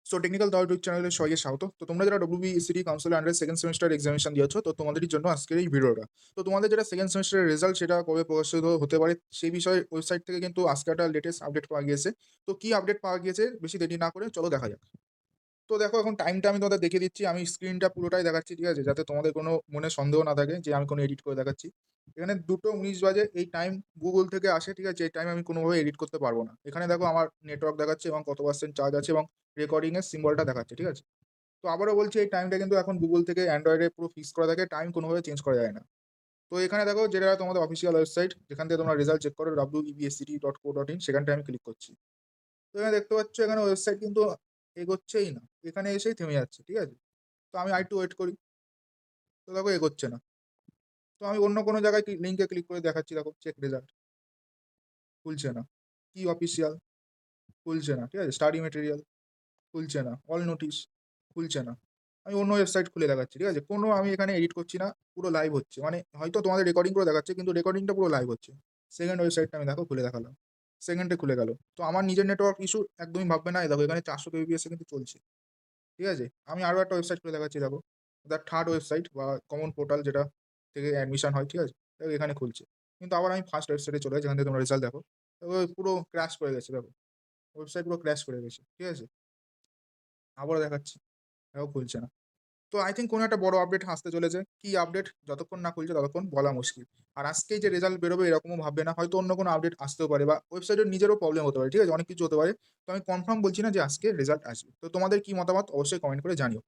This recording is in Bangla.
সো টেকনিক্যাল দাও ইউটিউব চ্যানেলে সবাইকে স্বাগত। তো তোমরা যারা WBCT council under second semester examination দিয়েছো, তো তোমাদের জন্য আজকের এই ভিডিওটা। তো তোমাদের যেটা সেকেন্ড সেমিস্টারের রেজাল্ট সেটা কবে প্রকাশিত হতে পারে সেই বিষয়ে ওয়েবসাইট থেকে কিন্তু আজকে একটা লেটেস্ট আপডেট পাওয়া গিয়েছে। তো কি আপডেট পাওয়া গিয়েছে বেশি দেরি না করে চলো দেখা যাক। তো দেখো এখন টাইমটা আমি তোমাদের দেখিয়ে দিচ্ছি। আমি স্ক্রিনটা পুরোটাই দেখাচ্ছি, ঠিক আছে? যাতে তোমাদের কোনো মনে সন্দেহ না থাকে যে আমি কোনো এডিট করে দেখাচ্ছি। এখানে 2:19 বাজে এই টাইম গুগল থেকে আসে, ঠিক আছে? এই টাইম আমি কোনোভাবে এডিট করতে পারবো না। এখানে দেখো আমার নেটওয়ার্ক দেখাচ্ছে এবং কত পার্সেন্ট চার্জ আছে এবং রেকর্ডিং এর সিম্বলটা দেখাচ্ছে, ঠিক আছে? তো আবারও বলছি এই টাইমটা কিন্তু এখন গুগল থেকে অ্যান্ড্রয়েডে পুরো ফিক্স করা থাকে, টাইম কোনোভাবে চেঞ্জ করা যায় না। তো এখানে দেখো যেটা তোমাদের অফিসিয়াল ওয়েবসাইট যেখান থেকে তোমরা রেজাল্ট চেক করো websct.co.in, সেখানটায় আমি ক্লিক করছি। তো এখানে দেখতে পাচ্ছ এখানে ওয়েবসাইট কিন্তু এগোচ্ছেই না, এখানে এসেই থেমে যাচ্ছে, ঠিক আছে? তো আমি আরেকটু ওয়েট করি। তো দেখো এগোচ্ছে না। তো আমি অন্য কোনো জায়গায় লিঙ্কে ক্লিক করে দেখাচ্ছি, দেখো চেক রেজাল্ট, খুলছে না। কি অফিসিয়াল, খুলছে না, ঠিক আছে? স্টাডি মেটেরিয়াল, খুলছে না। অল নোটিশ, খুলছে না। আমি অন্য ওয়েবসাইট খুলে দেখাচ্ছি, ঠিক আছে? কোনো আমি এখানে এডিট করছি না, পুরো লাইভ হচ্ছে। মানে হয়তো তোমাদের রেকর্ডিং করে দেখাচ্ছে কিন্তু রেকর্ডিংটা পুরো লাইভ হচ্ছে। সেকেন্ড ওয়েবসাইটটা আমি দেখো খুলে দেখালাম, সেকেন্ডে খুলে গেল। তো আমার নিজের নেটওয়ার্ক ইস্যু একদমই ভাববে না। এই দেখো এখানে 400 কেবিপিএস এ কিন্তু চলছে, ঠিক আছে? আমি আরো একটা ওয়েবসাইট খুলে দেখাচ্ছি, দেখো দ্য থার্ড ওয়েবসাইট বা কমন পোর্টাল যেটা থেকে অ্যাডমিশন হয়, ঠিক আছে? দেখো এখানে খুলছে। কিন্তু আবার আমি ফার্স্ট ওয়েবসাইটে চলে যাই যেখান থেকে তোমরা রেজাল্ট দেখো। দেখো পুরো ক্র্যাশ করে গেছে, দেখো ওয়েবসাইট পুরো ক্র্যাশ করে গেছে, ঠিক আছে? আবারও দেখাচ্ছি, দেখো খুলছে না। তো আই থিংক কোনো একটা বড় আপডেট আসতে চলেছে। কি আপডেট যতক্ষণ না খুলছে ততক্ষণ বলা মুশকিল। আর আজকেই যে রেজাল্ট বেরোবে এরকমও ভাববে না। হয়তো অন্য কোনো আপডেট আসতেও পারে বা ওয়েবসাইটের নিজেরও প্রবলেম হতে পারে, ঠিক আছে? অনেক কিছু হতে পারে। তো আমি কনফার্ম বলছি না যে আজকে রেজাল্ট আসবে। তো তোমাদের কি মতামত অবশ্যই কমেন্ট করে জানিও।